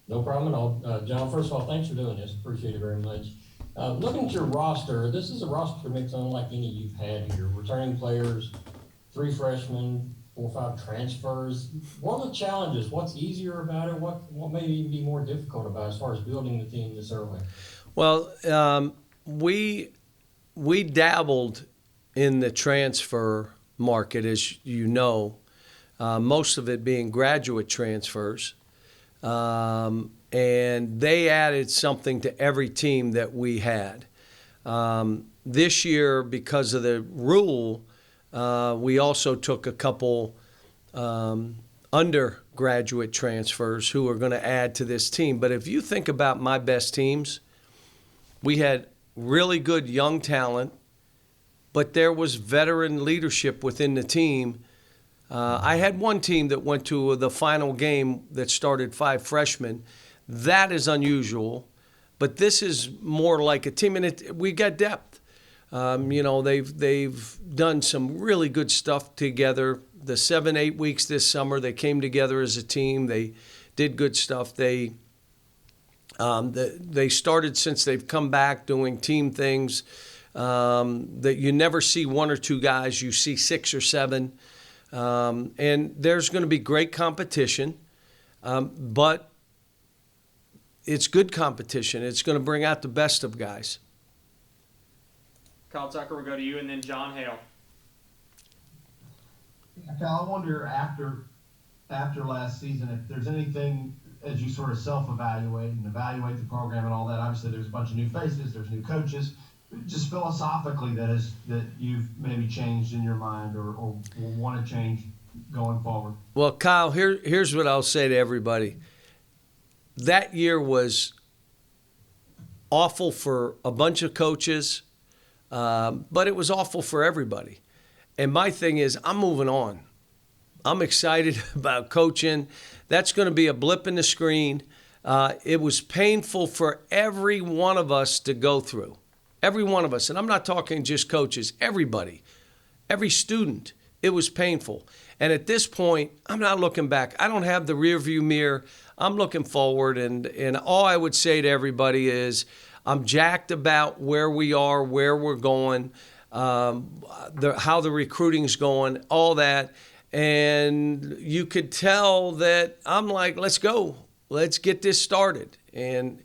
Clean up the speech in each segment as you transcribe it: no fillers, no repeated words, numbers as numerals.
No problem at all. John, first of all, thanks for doing this. Appreciate it very much. Looking at your roster, this is a roster mix unlike any you've had here. Returning players, three freshmen, 4 or 5 transfers. What are the challenges? What's easier about it? What may even be more difficult about it as far as building the team this early? Well, we dabbled in the transfer market, as you know, most of it being graduate transfers. And they added something to every team that we had. This year, because of the rule, we also took a couple undergraduate transfers who are going to add to this team. But if you think about my best teams, we had really good young talent, but there was veteran leadership within the team. I had one team that went to the final game that started 5 freshmen. That is unusual, but this is more like a team, and we got depth. They've done some really good stuff together. The 7-8 weeks this summer, they came together as a team. They did good stuff. They started since they've come back doing team things that you never see one or two guys. You see 6 or 7. And there's going to be great competition, but it's good competition. It's going to bring out the best of guys. Kyle Tucker will go to you, and then John Hale. Cal, I wonder after last season if there's anything as you sort of self-evaluate and evaluate the program and all that. Obviously, there's a bunch of new faces, there's new coaches. Just philosophically, that you've maybe changed in your mind or want to change going forward. Well, Kyle, here's what I'll say to everybody. That year was awful for a bunch of coaches, but it was awful for everybody. And my thing is, I'm moving on. I'm excited about coaching. That's going to be a blip in the screen. It was painful for every one of us to go through. Every one of us. And I'm not talking just coaches. Everybody. Every student. It was painful. And at this point, I'm not looking back. I don't have the rearview mirror. I'm looking forward. And all I would say to everybody is I'm jacked about where we are, where we're going, how the recruiting's going, all that. And you could tell that I'm like, let's go. Let's get this started. And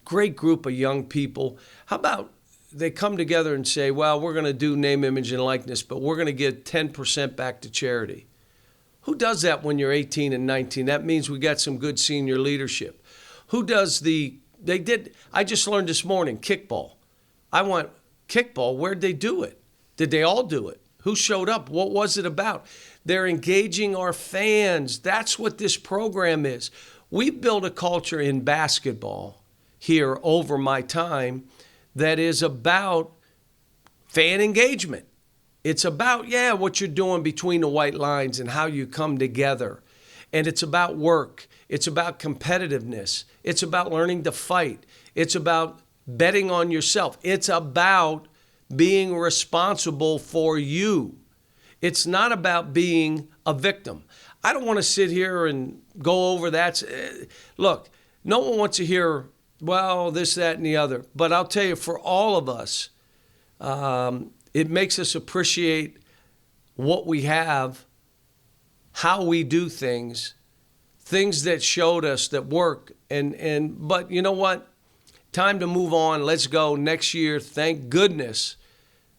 great group of young people. How about they come together and say, well, we're going to do name, image, and likeness, but we're going to give 10% back to charity. Who does that when you're 18 and 19? That means we got some good senior leadership. Who does I just learned this morning, kickball. I went, kickball, where'd they do it? Did they all do it? Who showed up? What was it about? They're engaging our fans. That's what this program is. We built a culture in basketball here over my time that is about fan engagement. It's about, what you're doing between the white lines and how you come together. And it's about work. It's about competitiveness. It's about learning to fight. It's about betting on yourself. It's about being responsible for you. It's not about being a victim. I don't want to sit here and go over that. Look, no one wants to hear, well, this, that, and the other. But I'll tell you, for all of us, it makes us appreciate what we have, how we do things that showed us that work. But you know what? Time to move on. Let's go next year. Thank goodness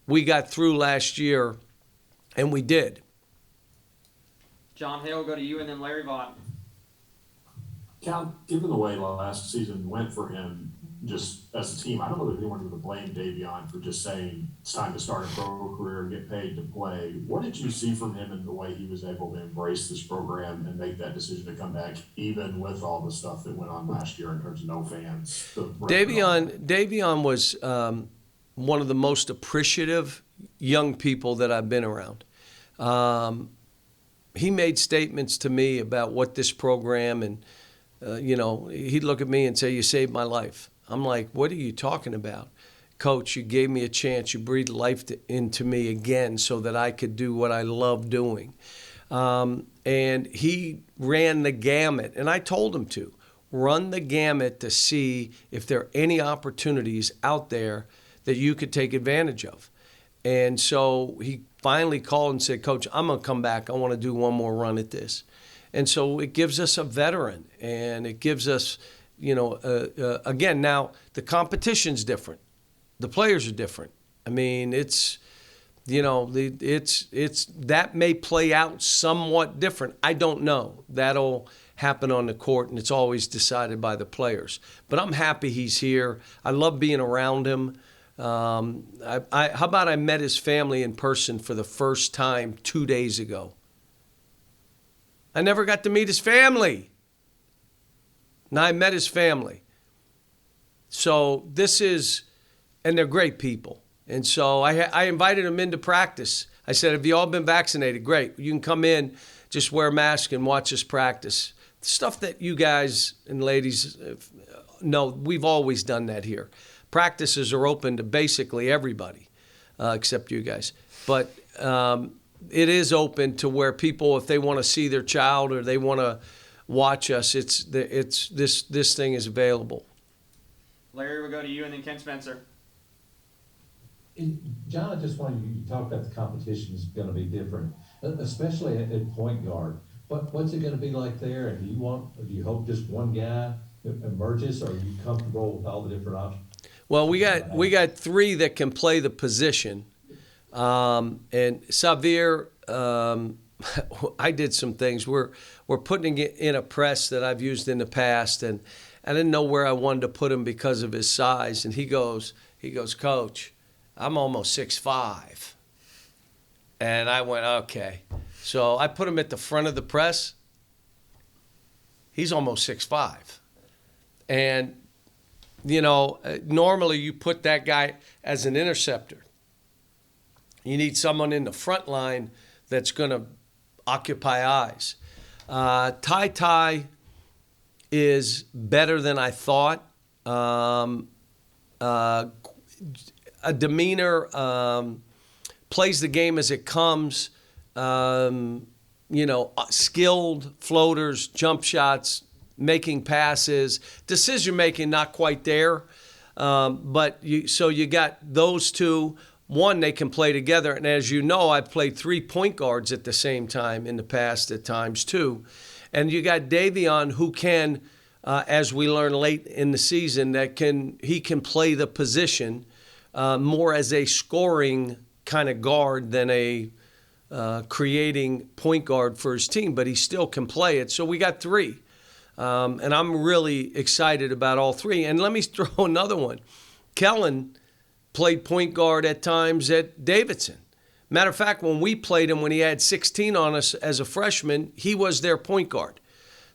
we got through last year, and we did. John Hale will go to you, and then Larry Vaught. Cal, given the way last season went for him, just as a team, I don't know that anyone would blame Davion for just saying it's time to start a pro career and get paid to play. What did you see from him in the way he was able to embrace this program and make that decision to come back, even with all the stuff that went on last year in terms of no fans? Davion was one of the most appreciative young people that I've been around. He made statements to me about what this program and he'd look at me and say, you saved my life. I'm like, what are you talking about? Coach, you gave me a chance. You breathed life into me again so that I could do what I love doing. And he ran the gamut, and I told him to. run the gamut to see if there are any opportunities out there that you could take advantage of. And so he finally called and said, Coach, I'm going to come back. I want to do one more run at this. And so it gives us a veteran, and it gives us, again, now the competition's different. The players are different. I mean, it's that may play out somewhat different. I don't know. That'll happen on the court, and it's always decided by the players. But I'm happy he's here. I love being around him. How about I met his family in person for the first time 2 days ago? I never got to meet his family. Now I met his family. So and they're great people. And so I invited them into practice. I said, have you all been vaccinated? Great. You can come in, just wear a mask and watch us practice. Stuff that you guys and ladies know, we've always done that here. Practices are open to basically everybody, except you guys. But it is open to where people, if they want to see their child or they want to watch us, this thing is available. Larry, we'll go to you, and then Ken Spencer. John, I just wanted you to talk about the competition is going to be different, especially at point guard. What's it going to be like there? And do you hope just one guy emerges, or are you comfortable with all the different options? Well, we got three that can play the position, and Xavier. I did some things. We're putting it in a press that I've used in the past, and I didn't know where I wanted to put him because of his size. And he goes, Coach, I'm almost 6'5". And I went, okay. So I put him at the front of the press. He's almost 6'5". And, normally you put that guy as an interceptor. You need someone in the front line that's going to occupy eyes. Ty is better than I thought. A demeanor, plays the game as it comes. Skilled floaters, jump shots, making passes, decision making not quite there. But you got those two. One, they can play together. And as you know, I've played 3 point guards at the same time in the past at times too. And you got Davion, who can, as we learn late in the season, he can play the position more as a scoring kind of guard than a creating point guard for his team, but he still can play it. So we got 3. And I'm really excited about all 3. And let me throw another one. Kellen played point guard at times at Davidson. Matter of fact, when we played him, when he had 16 on us as a freshman, he was their point guard.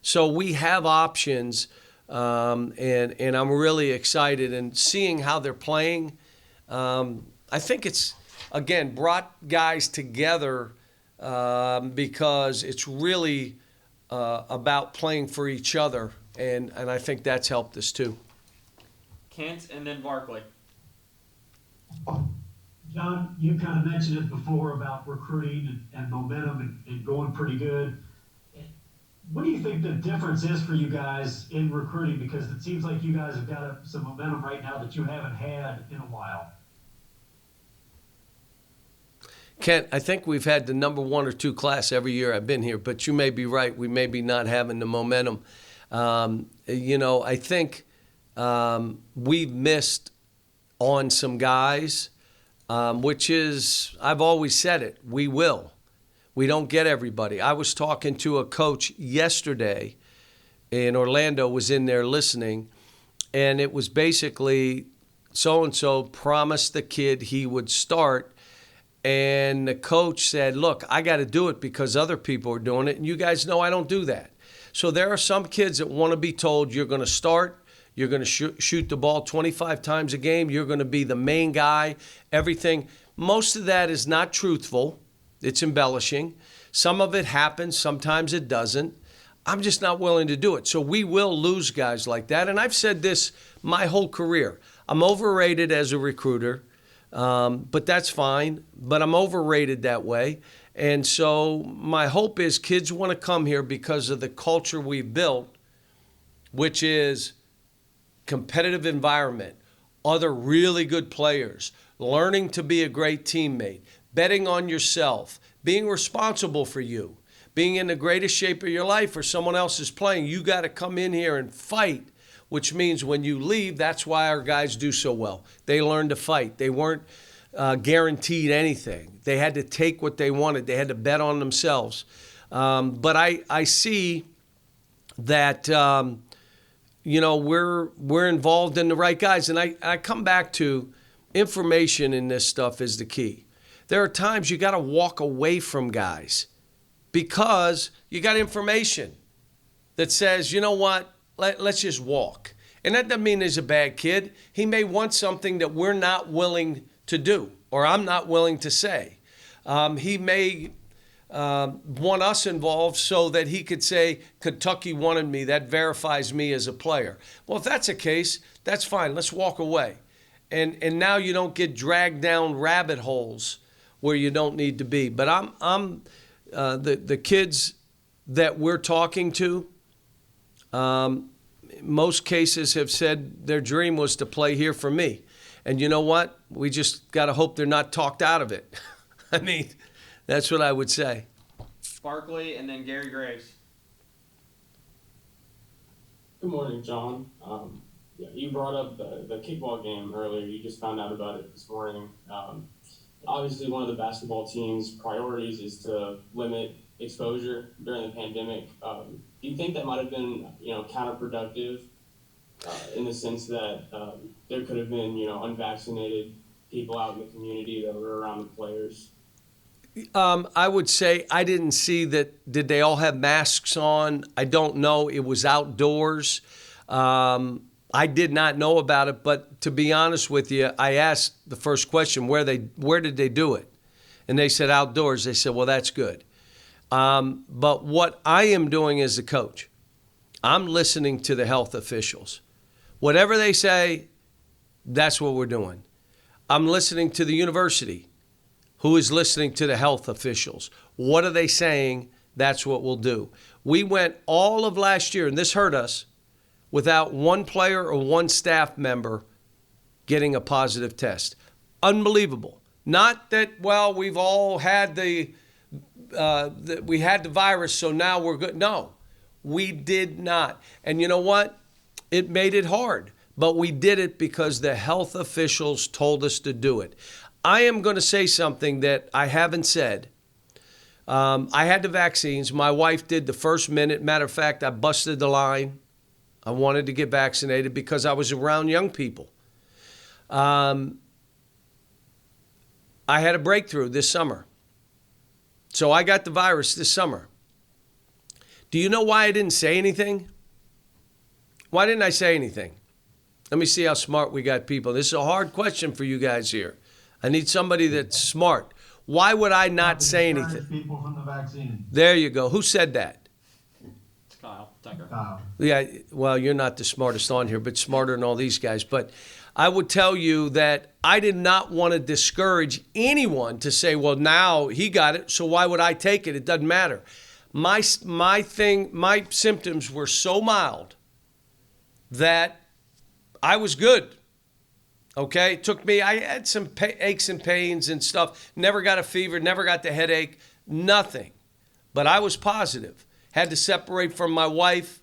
So we have options, and I'm really excited. And seeing how they're playing, I think it's, again, brought guys together because it's really about playing for each other, and I think that's helped us too. Kent, and then Barkley. John, you kind of mentioned it before about recruiting and momentum and going pretty good. What do you think the difference is for you guys in recruiting? Because it seems like you guys have got some momentum right now that you haven't had in a while. Kent, I think we've had the number 1 or 2 class every year I've been here, but you may be right. We may be not having the momentum. I think we've missed on some guys, which is, I've always said it, we will. We don't get everybody. I was talking to a coach yesterday in Orlando, was in there listening, and it was basically so-and-so promised the kid he would start, and the coach said, look, I got to do it because other people are doing it, and you guys know I don't do that. So there are some kids that want to be told you're going to start, you're going to shoot the ball 25 times a game, you're going to be the main guy, everything. Most of that is not truthful. It's embellishing. Some of it happens, sometimes it doesn't. I'm just not willing to do it. So we will lose guys like that. And I've said this my whole career. I'm overrated as a recruiter, but that's fine. But I'm overrated that way. And so my hope is kids want to come here because of the culture we've built. which is competitive environment, other really good players, learning to be a great teammate, betting on yourself, being responsible for you, being in the greatest shape of your life or someone else is playing. You got to come in here and fight, which means when you leave, that's why our guys do so well. They learned to fight. They weren't guaranteed anything. They had to take what they wanted. They had to bet on themselves. But I see that we're involved in the right guys, and I come back to information in this stuff is the key. There are times you got to walk away from guys because you got information that says, you know what, let's just walk. And that doesn't mean he's a bad kid. He may want something that we're not willing to do, or I'm not willing to say. He may want us involved so that he could say, Kentucky wanted me, that verifies me as a player. Well, if that's the case, that's fine. Let's walk away. And now you don't get dragged down rabbit holes where you don't need to be. But I'm the kids that we're talking to, most cases have said their dream was to play here for me. And you know what? We just got to hope they're not talked out of it. I mean, that's what I would say. Barkley and then Gary Graves. Good morning, John. You brought up the kickball game earlier. You just found out about it this morning. Obviously, one of the basketball team's priorities is to limit exposure during the pandemic. Do you think that might have been, counterproductive in the sense that there could have been, unvaccinated people out in the community that were around the players? I would say I didn't see that. Did they all have masks on? I don't know. It was outdoors. I did not know about it, but to be honest with you, I asked the first question, where did they do it? And they said outdoors. They said, well, that's good. But what I am doing as a coach, I'm listening to the health officials. Whatever they say, that's what we're doing. I'm listening to the university, who is listening to the health officials. What are they saying? That's what we'll do. We went all of last year, and this hurt us, without one player or one staff member getting a positive test. Unbelievable. Not that, well, we've all had we had the virus, so now we're good. No, we did not. And you know what? It made it hard, but we did it because the health officials told us to do it. I am going to say something that I haven't said. I had the vaccines. My wife did the first minute. Matter of fact, I busted the line. I wanted to get vaccinated because I was around young people. I had a breakthrough this summer. So I got the virus this summer. Do you know why I didn't say anything? Why didn't I say anything? Let me see how smart we got people. This is a hard question for you guys here. I need somebody that's smart. Why would I not say anything? People from the vaccine. There you go. Who said that? Kyle Tucker. Yeah, well, you're not the smartest on here, but smarter than all these guys. But I would tell you that I did not want to discourage anyone to say, well, now he got it, so why would I take it? It doesn't matter. My symptoms were so mild that I was good. Okay, it took me, I had some aches and pains and stuff. Never got a fever, never got the headache, nothing. But I was positive. Had to separate from my wife.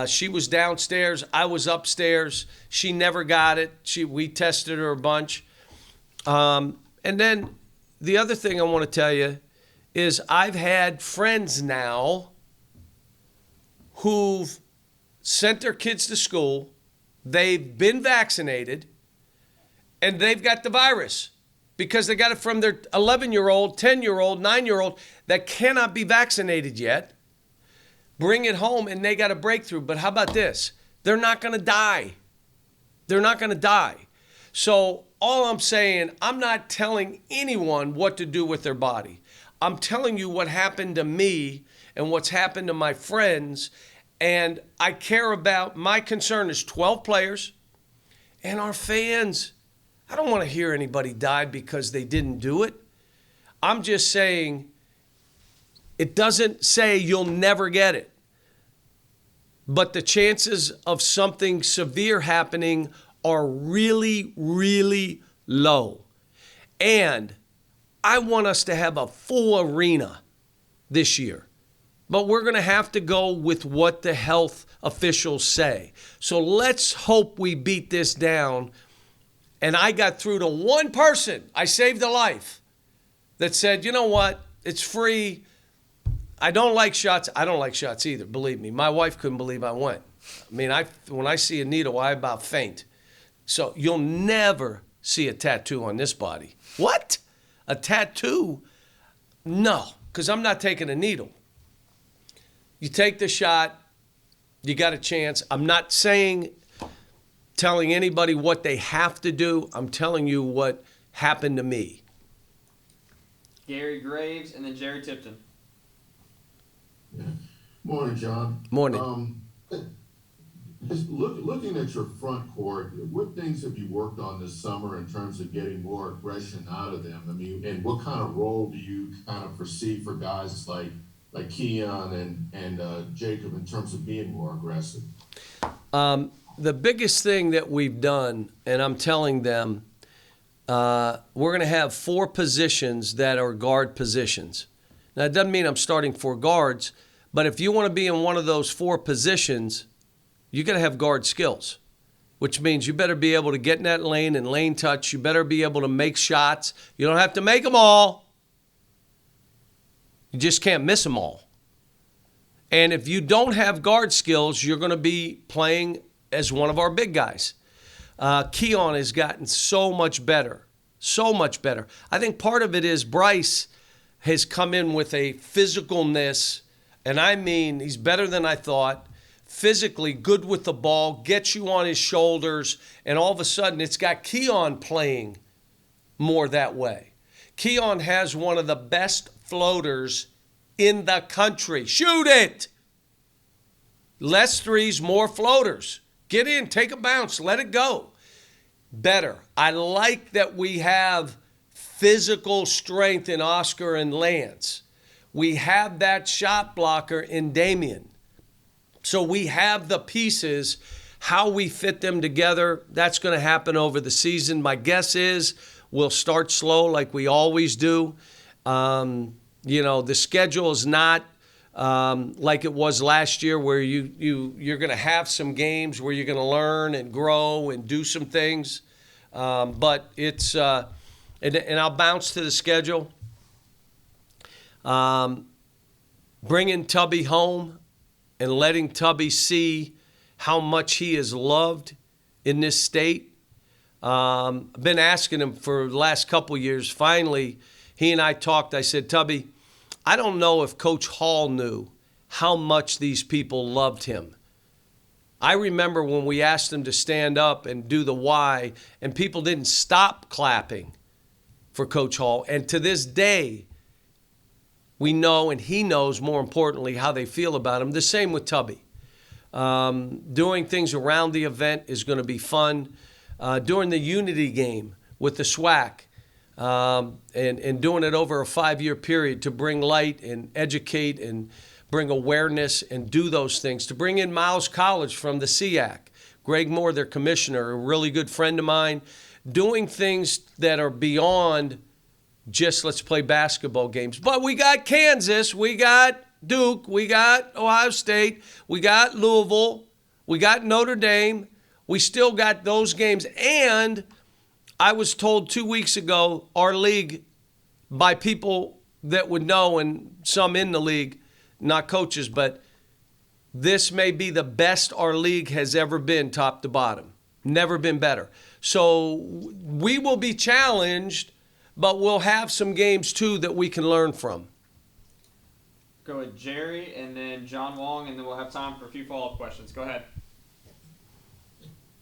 She was downstairs. I was upstairs. She never got it. We tested her a bunch. And then the other thing I want to tell you is I've had friends now who've sent their kids to school. They've been vaccinated, and they've got the virus because they got it from their 11-year-old, 10-year-old, 9-year-old that cannot be vaccinated yet. Bring it home, and they got a breakthrough. But how about this? They're not going to die. They're not going to die. So all I'm saying, I'm not telling anyone what to do with their body. I'm telling you what happened to me and what's happened to my friends. And I care about, my concern is 12 players and our fans. I don't want to hear anybody died because they didn't do it. I'm just saying, it doesn't say you'll never get it. but the chances of something severe happening are really, really low. And I want us to have a full arena this year. But we're going to have to go with what the health officials say. So let's hope we beat this down. And I got through to one person. I saved a life that said, you know what? It's free. I don't like shots. I don't like shots either, believe me. My wife couldn't believe I went. I mean, when I see a needle, I about faint. So you'll never see a tattoo on this body. What? A tattoo? No, because I'm not taking a needle. You take the shot, you got a chance. I'm not telling anybody what they have to do. I'm telling you what happened to me. Gary Graves and then Jerry Tipton. Yeah. Morning, John. Morning. Just looking at your front court, what things have you worked on this summer in terms of getting more aggression out of them? I mean, and what kind of role do you kind of foresee for guys like Keon and Jacob in terms of being more aggressive? The biggest thing that we've done, and I'm telling them, we're going to have 4 positions that are guard positions. Now, it doesn't mean I'm starting 4 guards, but if you want to be in one of those 4 positions, you got to have guard skills, which means you better be able to get in that lane and lane touch. You better be able to make shots. You don't have to make them all. You just can't miss them all. And if you don't have guard skills, you're going to be playing as one of our big guys. Keon has gotten so much better, so much better. I think part of it is Bryce has come in with a physicalness, and I mean he's better than I thought. Physically good with the ball, gets you on his shoulders, and all of a sudden it's got Keon playing more that way. Keon has one of the best floaters in the country. Shoot it! Less threes, more floaters. Get in, take a bounce, let it go. Better. I like that we have physical strength in Oscar and Lance. We have that shot blocker in Damian. So we have the pieces. How we fit them together, that's going to happen over the season. My guess is we'll start slow like we always do. The schedule is not like it was last year where you're going to have some games where you're going to learn and grow and do some things. But it's and I'll bounce to the schedule. Bringing Tubby home and letting Tubby see how much he is loved in this state. I've been asking him for the last couple of years. Finally, he and I talked. I said, Tubby, I don't know if Coach Hall knew how much these people loved him. I remember when we asked him to stand up and do the Y, and people didn't stop clapping for Coach Hall. And to this day, we know, and he knows, more importantly, how they feel about him. The same with Tubby. Doing things around the event is going to be fun. During the Unity game with the SWAC, and doing it over a 5-year period to bring light and educate and bring awareness and do those things. To bring in Miles College from the SEAC, Greg Moore, their commissioner, a really good friend of mine, doing things that are beyond just let's play basketball games. But we got Kansas, we got Duke, we got Ohio State, we got Louisville, we got Notre Dame. We still got those games. And I was told 2 weeks ago, our league, by people that would know and some in the league, not coaches, but this may be the best our league has ever been top to bottom. Never been better. So we will be challenged, but we'll have some games too that we can learn from. Go with Jerry and then John Wong, and then we'll have time for a few follow-up questions. Go ahead.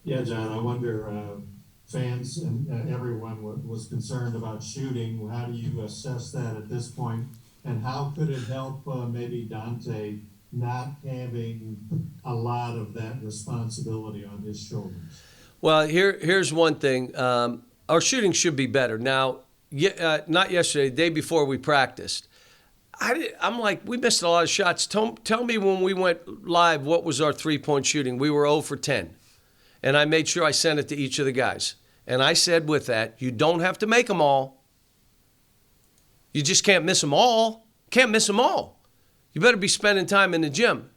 Yeah, John, I wonder, fans and everyone was concerned about shooting. How do you assess that at this point? And how could it help maybe Dante not having a lot of that responsibility on his shoulders? Well, here's one thing. Our shooting should be better. Now, not yesterday, the day before we practiced, I'm like, we missed a lot of shots. Tell me when we went live, what was our three-point shooting? We were 0 for 10. And I made sure I sent it to each of the guys. And I said with that, you don't have to make them all. You just can't miss them all. Can't miss them all. You better be spending time in the gym.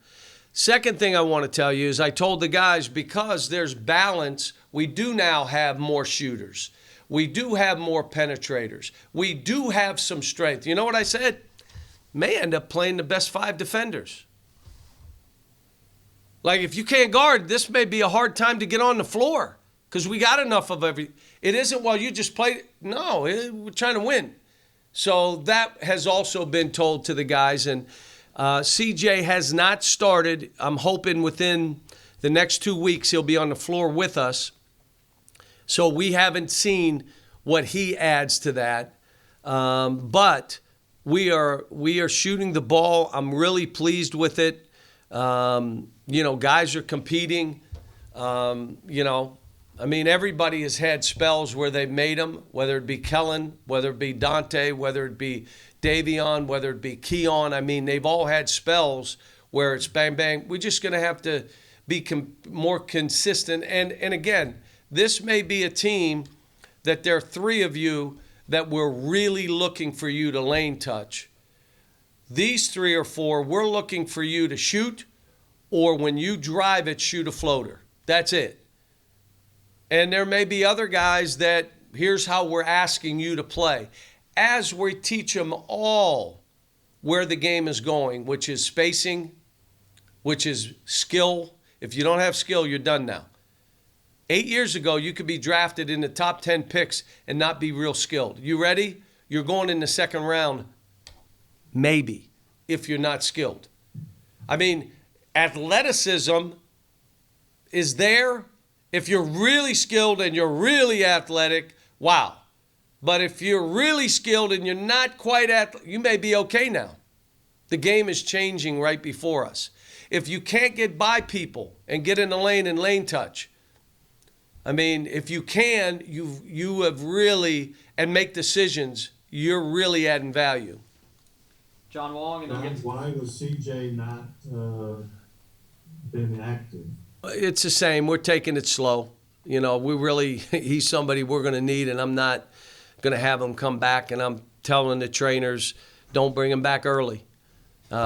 Second thing I want to tell you is I told the guys, because there's balance, we do now have more shooters. We do have more penetrators. We do have some strength. You know what I said? May end up playing the best 5 defenders. Like, if you can't guard, this may be a hard time to get on the floor because we got enough of every. It isn't, well, you just played. No, we're trying to win. So that has also been told to the guys. And CJ has not started. I'm hoping within the next 2 weeks he'll be on the floor with us. So we haven't seen what he adds to that. But we are shooting the ball. I'm really pleased with it. Guys are competing. Everybody has had spells where they've made them, whether it be Kellen, whether it be Dante, whether it be Davion, whether it be Keon. They've all had spells where it's bang, bang. We're just going to have to be more consistent. And again, this may be a team that there are 3 of you that we're really looking for you to lane touch. These 3 or 4, we're looking for you to shoot, or when you drive it, shoot a floater. That's it. And there may be other guys that here's how we're asking you to play. As we teach them all where the game is going, which is spacing, which is skill. If you don't have skill, you're done now. 8 years ago, you could be drafted in the top 10 picks and not be real skilled. You ready? You're going in the second round, maybe, if you're not skilled. Athleticism is there. If you're really skilled and you're really athletic, wow. But if you're really skilled and you're not quite you may be okay now. The game is changing right before us. If you can't get by people and get in the lane and lane touch, if you can, you have really, and make decisions, you're really adding value. John Wong, and then Why was CJ not been active? It's the same. We're taking it slow. He's somebody we're going to need, and I'm not going to have him come back, and I'm telling the trainers, don't bring him back early.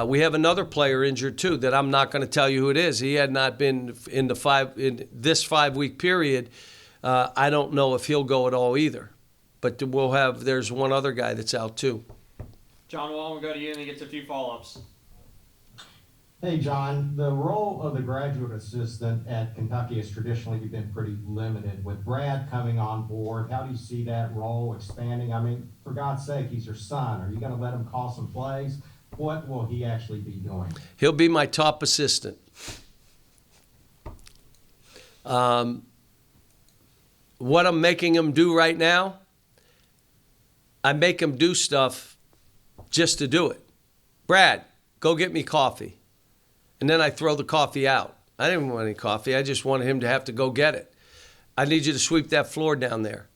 We have another player injured too that I'm not going to tell you who it is. He had not been in this 5-week period. I don't know if he'll go at all either. But there's one other guy that's out too. John Wall, we'll go to you and then get to a few follow-ups. Hey, John, the role of the graduate assistant at Kentucky has traditionally been pretty limited. With Brad coming on board, how do you see that role expanding? For God's sake, he's your son. Are you going to let him call some plays? What will he actually be doing? He'll be my top assistant. What I'm making him do right now, I make him do stuff just to do it. Brad, go get me coffee. And then I throw the coffee out. I didn't want any coffee. I just wanted him to have to go get it. I need you to sweep that floor down there.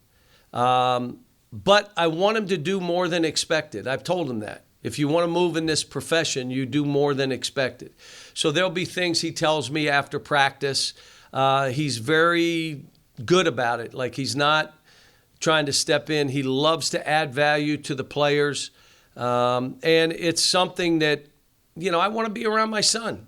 But I want him to do more than expected. I've told him that. If you want to move in this profession, you do more than expected. So there'll be things he tells me after practice. He's very good about it. Like, he's not trying to step in. He loves to add value to the players. And it's something that, I want to be around my son.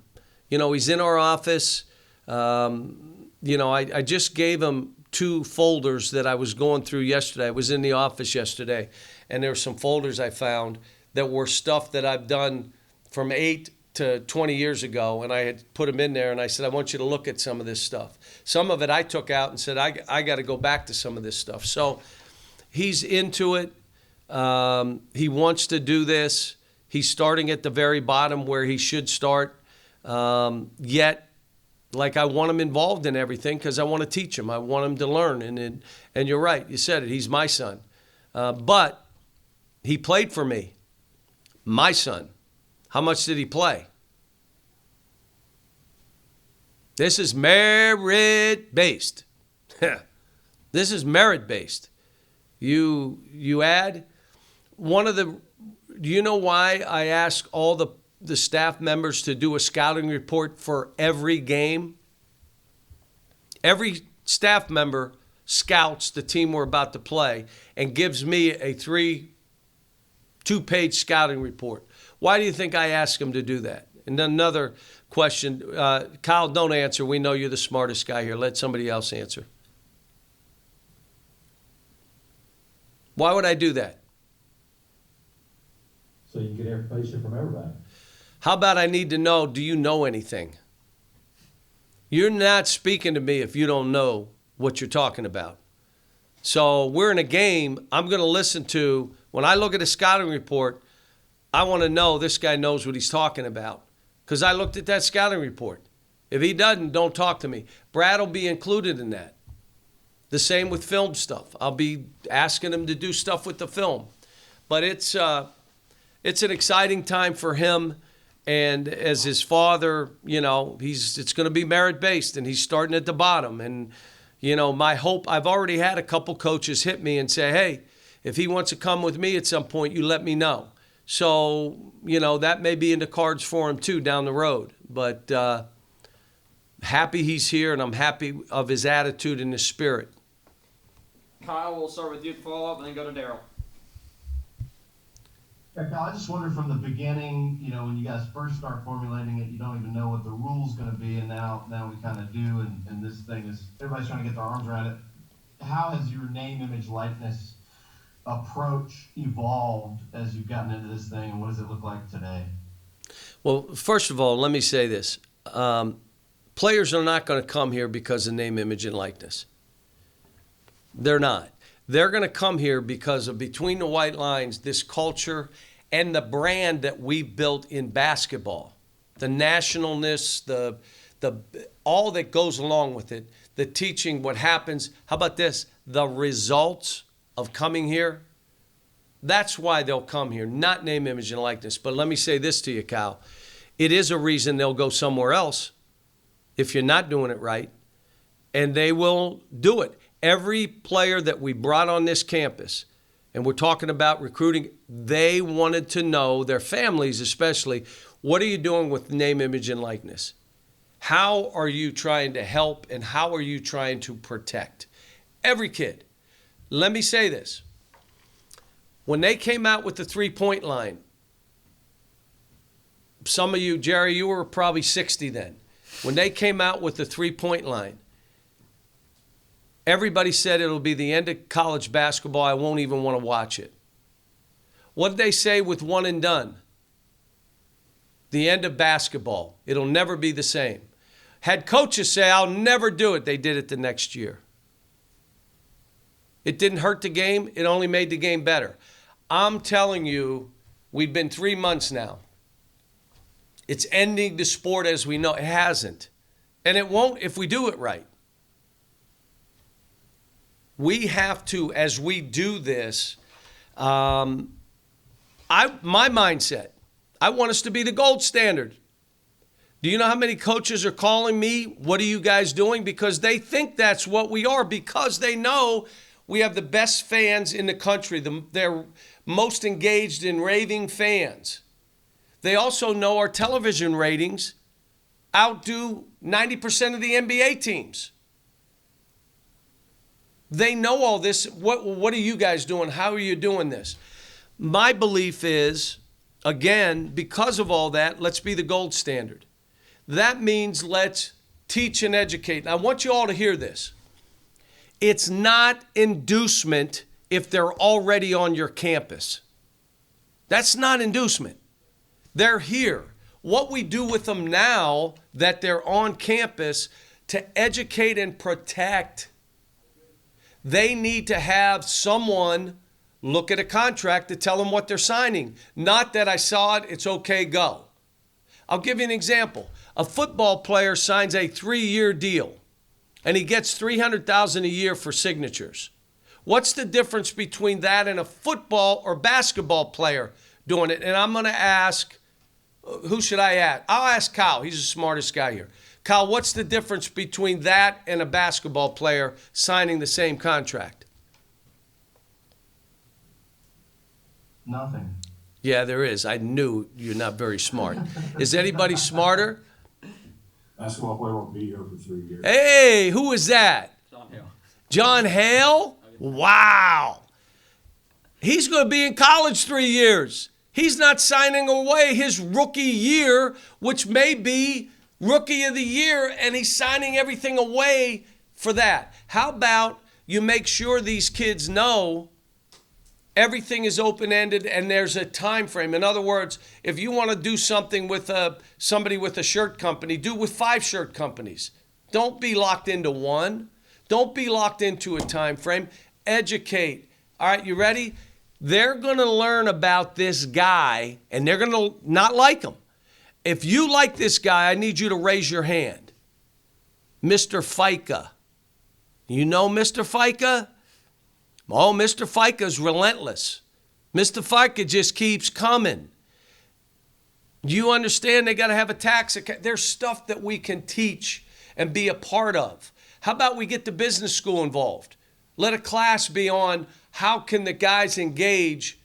He's in our office. I just gave him 2 folders that I was going through yesterday. I was in the office yesterday, and there were some folders I found that were stuff that I've done from 8 to 20 years ago, and I had put them in there, and I said, I want you to look at some of this stuff. Some of it I took out and said, I got to go back to some of this stuff. So he's into it. He wants to do this. He's starting at the very bottom where he should start. Yet, I want him involved in everything because I want to teach him. I want him to learn. And you're right. You said it. He's my son. But he played for me. My son. How much did he play? This is merit-based. This is merit-based. You add one of the Do you know why I ask all the staff members to do a scouting report for every game? Every staff member scouts the team we're about to play and gives me a two-page scouting report. Why do you think I ask them to do that? And then another question. Kyle, don't answer. We know you're the smartest guy here. Let somebody else answer. Why would I do that? So you can get information from everybody. How about I need to know, do you know anything? You're not speaking to me if you don't know what you're talking about. So we're in a game. I'm going to listen to, when I look at a scouting report, I want to know this guy knows what he's talking about because I looked at that scouting report. If he doesn't, don't talk to me. Brad will be included in that. The same with film stuff. I'll be asking him to do stuff with the film. But it's an exciting time for him. And as his father, it's going to be merit-based, and he's starting at the bottom. And, my hope, I've already had a couple coaches hit me and say, hey, if he wants to come with me at some point, you let me know. So, that may be in the cards for him too down the road. But happy he's here, and I'm happy of his attitude and his spirit. Kyle, we'll start with you to follow up and then go to Daryl. Yeah, Kyle, I just wondered from the beginning, when you guys first start formulating it, you don't even know what the rule's going to be, and now we kind of do, and this thing is, everybody's trying to get their arms around it. How has your name, image, likeness approach evolved as you've gotten into this thing, and what does it look like today? Well, first of all, let me say this. Players are not going to come here because of name, image, and likeness. They're not. They're going to come here because of Between the White Lines, this culture, and the brand that we've built in basketball. The nationalness, the all that goes along with it, the teaching, what happens. How about this? The results of coming here. That's why they'll come here, not name, image, and likeness. But let me say this to you, Kyle. It is a reason they'll go somewhere else if you're not doing it right, and they will do it. Every player that we brought on this campus, and we're talking about recruiting, they wanted to know, their families especially, what are you doing with name, image, and likeness? How are you trying to help, and how are you trying to protect? Every kid. Let me say this. When they came out with the three-point line, some of you, Jerry, you were probably 60 then. When they came out with the three-point line, everybody said it'll be the end of college basketball. I won't even want to watch it. What did they say with one and done? The end of basketball. It'll never be the same. Had coaches say, I'll never do it, they did it the next year. It didn't hurt the game. It only made the game better. I'm telling you, we've been 3 months now. It's ending the sport as we know. It hasn't. And it won't if we do it right. We have to, as we do this, my mindset, I want us to be the gold standard. Do you know how many coaches are calling me? What are you guys doing? Because they think that's what we are, because they know we have the best fans in the country. They're most engaged and raving fans. They also know our television ratings outdo 90% of the NBA teams. They know all this. What are you guys doing? How are you doing this? My belief is, again, because of all that, let's be the gold standard. That means let's teach and educate. And I want you all to hear this. It's not inducement if they're already on your campus. That's not inducement. They're here. What we do with them now that they're on campus to educate and protect, they need to have someone look at a contract to tell them what they're signing. Not that I saw it, it's okay, go. I'll give you an example. A football player signs a 3-year deal, and he gets $300,000 a year for signatures. What's the difference between that and a football or basketball player doing it? And I'm going to ask, who should I ask? I'll ask Kyle. He's the smartest guy here. Kyle, what's the difference between that and a basketball player signing the same contract? Nothing. Yeah, there is. I knew you're not very smart. Is anybody smarter? Basketball player won't be here for 3 years. Hey, who is that? John Hale. John Hale? Wow. He's going to be in college 3 years. He's not signing away his rookie year, which may be rookie of the year, and he's signing everything away for that. How about you make sure these kids know everything is open-ended and there's a time frame? In other words, if you want to do something with somebody with a shirt company, do it with 5 shirt companies. Don't be locked into one. Don't be locked into a time frame. Educate. All right, you ready? They're going to learn about this guy, and they're going to not like him. If you like this guy, I need you to raise your hand. Mr. FICA. You know Mr. FICA? Oh, Mr. FICA's relentless. Mr. FICA just keeps coming. You understand they got to have a tax account. There's stuff that we can teach and be a part of. How about we get the business school involved? Let a class be on how can the guys engage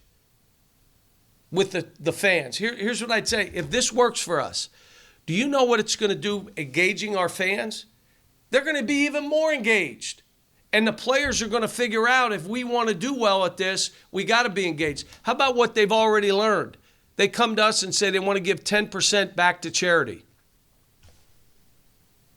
with the fans. Here's what I'd say. If this works for us, do you know what it's going to do engaging our fans? They're going to be even more engaged. And the players are going to figure out if we want to do well at this, we got to be engaged. How about what they've already learned? They come to us and say they want to give 10% back to charity.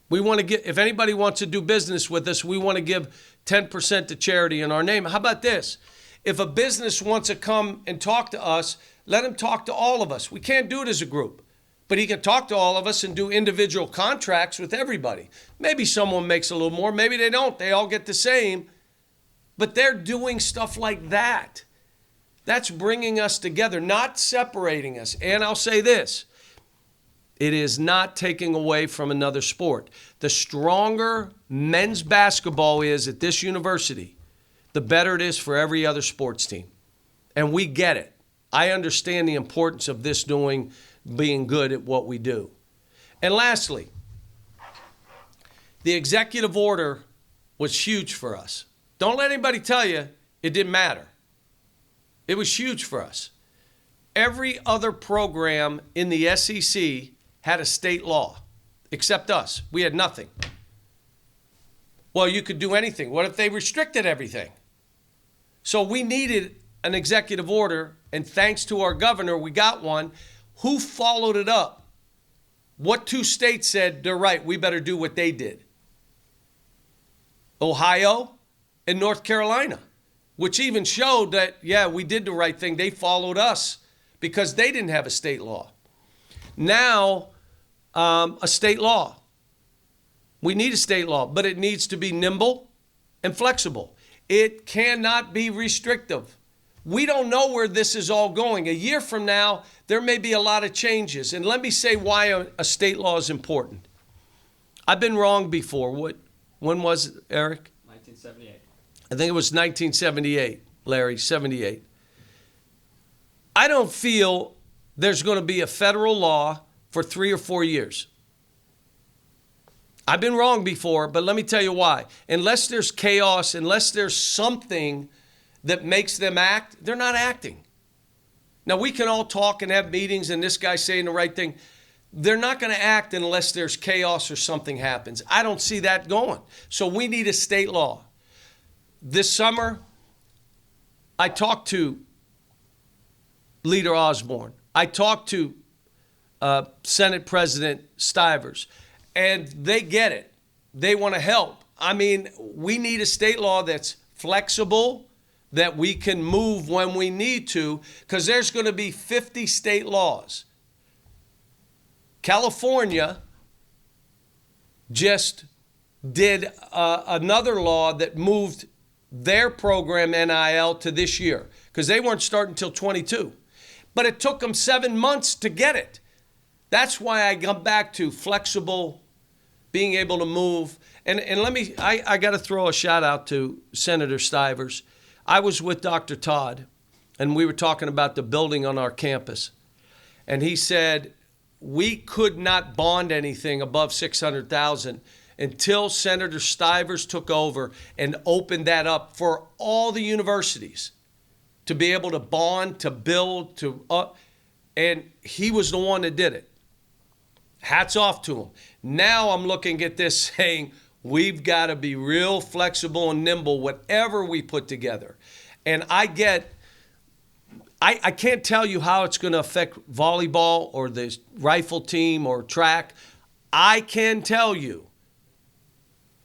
We want to get, if anybody wants to do business with us, we want to give 10% to charity in our name. How about this? If a business wants to come and talk to us, let him talk to all of us. We can't do it as a group, but he can talk to all of us and do individual contracts with everybody. Maybe someone makes a little more, maybe they don't. They all get the same, but they're doing stuff like that. That's bringing us together, not separating us. And I'll say this. It is not taking away from another sport. The stronger men's basketball is at this university, the better it is for every other sports team. And we get it. I understand the importance of this being good at what we do. And lastly, the executive order was huge for us. Don't let anybody tell you it didn't matter. It was huge for us. Every other program in the SEC had a state law, except us. We had nothing. Well, you could do anything. What if they restricted everything? So we needed an executive order, and thanks to our governor, we got one. Who followed it up? What 2 states said, they're right, we better do what they did? Ohio and North Carolina, which even showed that, yeah, we did the right thing. They followed us because they didn't have a state law. Now, a state law. We need a state law, but it needs to be nimble and flexible. It cannot be restrictive. We don't know where this is all going. A year from now, there may be a lot of changes. And let me say why a state law is important. I've been wrong before. When was it, Eric? 1978. I think it was 1978, Larry, 78. I don't feel there's going to be a federal law for 3 or 4 years. I've been wrong before, but let me tell you why. Unless there's chaos, unless there's something that makes them act, they're not acting. Now, we can all talk and have meetings and this guy's saying the right thing. They're not going to act unless there's chaos or something happens. I don't see that going. So we need a state law. This summer, I talked to Leader Osborne. I talked to Senate President Stivers, and they get it. They want to help. I mean, we need a state law that's flexible, that we can move when we need to, because there's going to be 50 state laws. California just did another law that moved their program NIL to this year, because they weren't starting until 22. But it took them 7 months to get it. That's why I come back to flexible, being able to move. And I got to throw a shout out to Senator Stivers. I was with Dr. Todd, and we were talking about the building on our campus. And he said, we could not bond anything above $600,000 until Senator Stivers took over and opened that up for all the universities to be able to bond, to build, and he was the one that did it. Hats off to him. Now I'm looking at this saying, we've got to be real flexible and nimble, whatever we put together. And I can't tell you how it's going to affect volleyball or the rifle team or track. I can tell you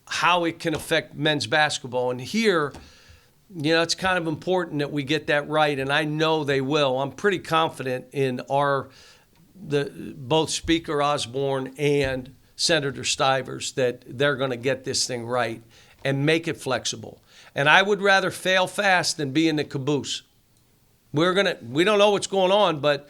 how it can affect men's basketball. And here, it's kind of important that we get that right, and I know they will. I'm pretty confident in both Speaker Osborne and Senator Stivers that they're going to get this thing right and make it flexible. And I would rather fail fast than be in the caboose. We don't know what's going on, but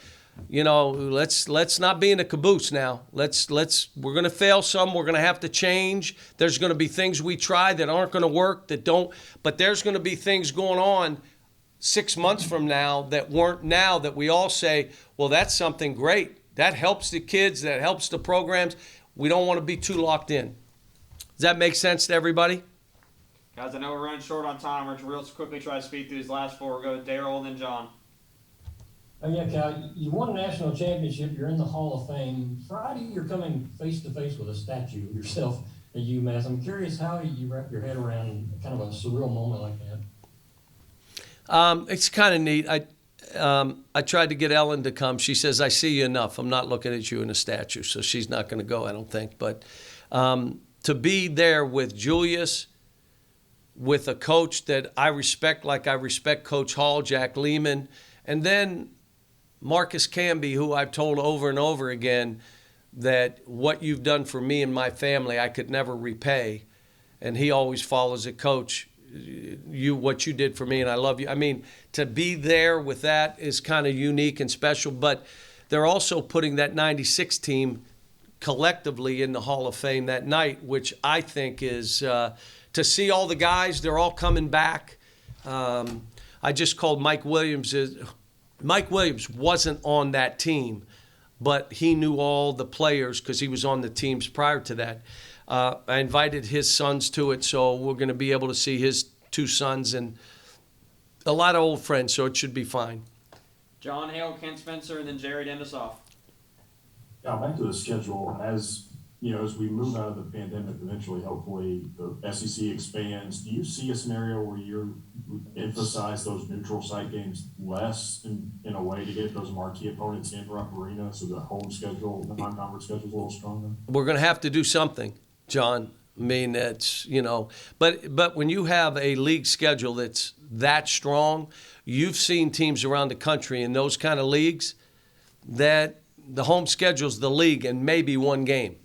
let's not be in the caboose now. We're going to fail some. We're going to have to change. There's going to be things we try that aren't going to work, but there's going to be things going on 6 months from now that weren't now that we all say, well, that's something great. That helps the kids. That helps the programs. We don't want to be too locked in. Does that make sense to everybody? Guys, I know we're running short on time. We're real quickly try to speed through these last four. We'll go to Daryl and then John. Oh, yeah, Cal, you won a national championship. You're in the Hall of Fame. Friday, you're coming face-to-face with a statue of yourself at UMass. I'm curious how you wrap your head around kind of a surreal moment like that. It's kind of neat. I tried to get Ellen to come. She says, I see you enough. I'm not looking at you in a statue, so she's not going to go, I don't think. But to be there with Julius, with a coach that I respect like I respect Coach Hall, Jack Lehman, and then Marcus Camby, who I've told over and over again that what you've done for me and my family I could never repay. And he always follows it, Coach, what you did for me, and I love you. I mean, to be there with that is kind of unique and special, but they're also putting that 96 team collectively in the Hall of Fame that night, which I think is to see all the guys, they're all coming back. I just called Mike Williams. Mike Williams wasn't on that team, but he knew all the players because he was on the teams prior to that. I invited his sons to it, so we're going to be able to see his two sons and a lot of old friends, so it should be fine. John Hale, Kent Spencer, and then Jerry to end us off. Yeah, back to the schedule. As we move out of the pandemic, eventually, hopefully, the SEC expands. Do you see a scenario where you emphasize those neutral site games less in a way to get those marquee opponents in Rupp Arena, so the home schedule, the non-conference schedule is a little stronger? We're going to have to do something, John. I mean, it's, but when you have a league schedule that's that strong, you've seen teams around the country in those kind of leagues that the home schedule's the league and maybe one game.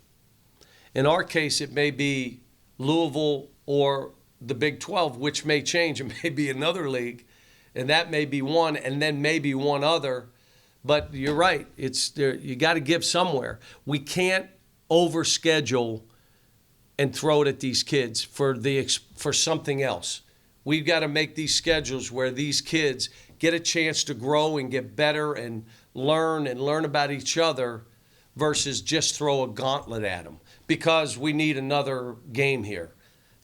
In our case, it may be Louisville or the Big 12, which may change. It may be another league, and that may be one, and then maybe one other. But you're right. It's there. You got to give somewhere. We can't overschedule and throw it at these kids for something else. We've got to make these schedules where these kids get a chance to grow and get better and learn about each other versus just throw a gauntlet at them because we need another game here.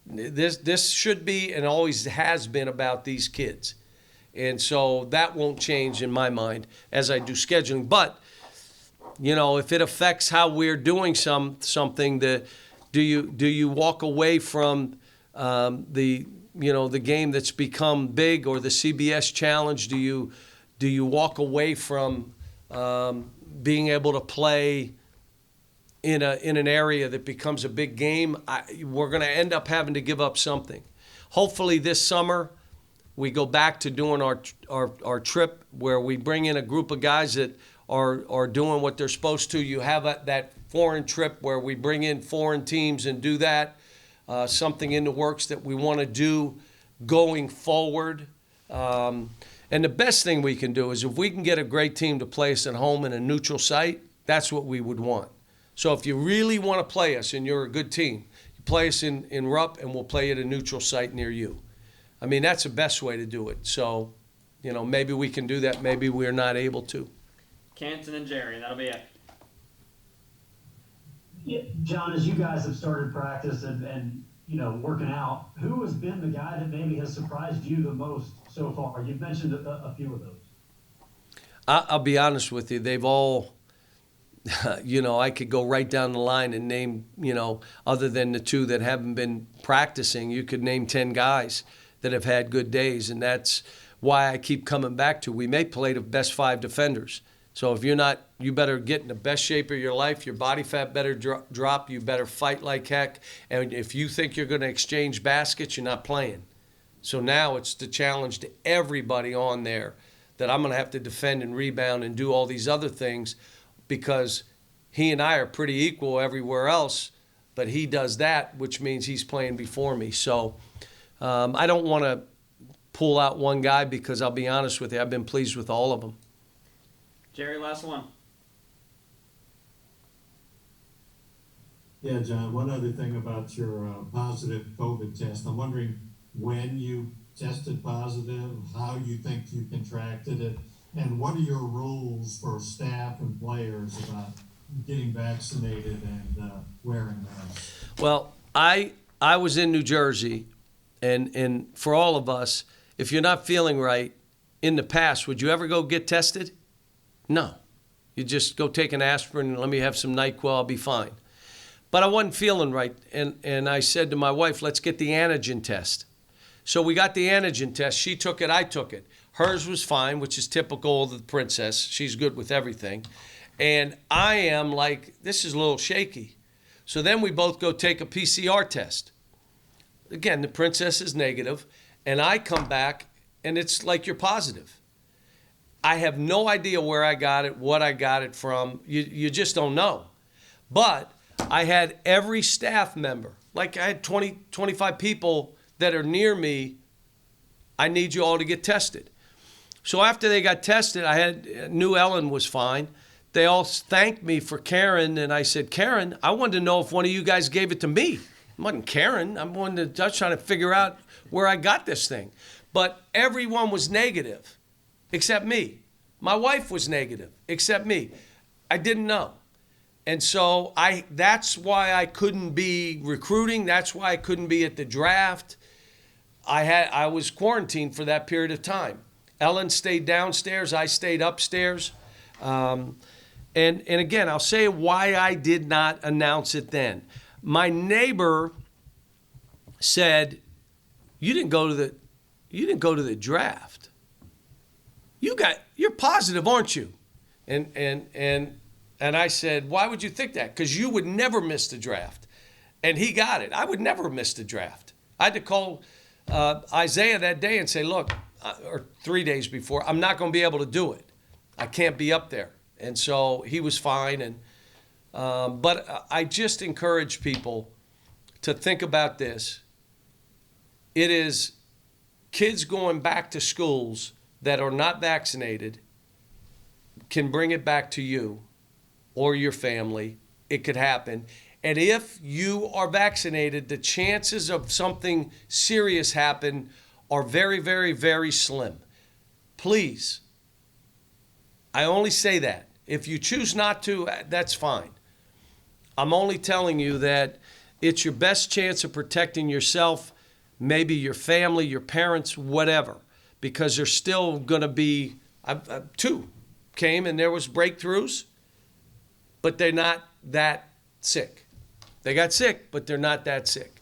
This should be and always has been about these kids. And so that won't change in my mind as I do scheduling. But, if it affects how we're doing something, do you walk away from the game that's become big or the CBS Challenge? Do you walk away from being able to play in an area that becomes a big game? We're going to end up having to give up something. Hopefully this summer we go back to doing our trip where we bring in a group of guys that are doing what they're supposed to. You have that foreign trip where we bring in foreign teams and do that. Something in the works that we want to do going forward. And the best thing we can do is if we can get a great team to play us at home in a neutral site, that's what we would want. So if you really want to play us and you're a good team, you play us in Rupp and we'll play at a neutral site near you. I mean, that's the best way to do it. So, maybe we can do that. Maybe we're not able to. Kent and then Jerry, and that'll be it. Yeah, John, as you guys have started practice and working out, who has been the guy that maybe has surprised you the most so far? You've mentioned a few of those. I'll be honest with you. They've all, I could go right down the line and name, other than the two that haven't been practicing, you could name 10 guys that have had good days. And that's why I keep coming back to, we may play the best 5 defenders. So if you're not, you better get in the best shape of your life. Your body fat better drop. You better fight like heck. And if you think you're going to exchange baskets, you're not playing. So now it's the challenge to everybody on there that I'm going to have to defend and rebound and do all these other things, because he and I are pretty equal everywhere else, but he does that, which means he's playing before me. So I don't want to pull out one guy, because I'll be honest with you, I've been pleased with all of them. Jerry, last one. Yeah, John, one other thing about your positive COVID test. I'm wondering when you tested positive, how you think you contracted it, and what are your rules for staff and players about getting vaccinated and wearing masks? Well, I was in New Jersey, and for all of us, if you're not feeling right, in the past, would you ever go get tested? No. You just go take an aspirin and let me have some NyQuil, I'll be fine. But I wasn't feeling right, and I said to my wife, let's get the antigen test. So we got the antigen test. She took it, I took it. Hers was fine, which is typical of the princess. She's good with everything. And I am like, this is a little shaky. So then we both go take a PCR test. Again, the princess is negative, and I come back, and it's like you're positive. I have no idea where I got it, what I got it from. You just don't know. But I had every staff member, like I had 20, 25 people that are near me, I need you all to get tested. So after they got tested, knew Ellen was fine. They all thanked me for Karen, and I said, Karen, I wanted to know if one of you guys gave it to me. I wasn't Karen. I was trying to figure out where I got this thing. But everyone was negative. Except me. My wife was negative, except me. I didn't know. And so that's why I couldn't be recruiting. That's why I couldn't be at the draft. I was quarantined for that period of time. Ellen stayed downstairs. I stayed upstairs. And again, I'll say why I did not announce it then. My neighbor said, you didn't go to the draft. You're positive, aren't you? And I said, why would you think that? Because you would never miss the draft. And he got it. I would never miss the draft. I had to call Isaiah that day and say, look, or 3 days before, I'm not going to be able to do it. I can't be up there. And so he was fine. And but I just encourage people to think about this. It is kids going back to schools that are not vaccinated can bring it back to you or your family. It could happen. And if you are vaccinated, the chances of something serious happen are very, very, very slim. Please, I only say that. If you choose not to, that's fine. I'm only telling you that it's your best chance of protecting yourself, maybe your family, your parents, whatever, because there's still going to be, 2 came and there was breakthroughs, but they're not that sick. They got sick, but they're not that sick.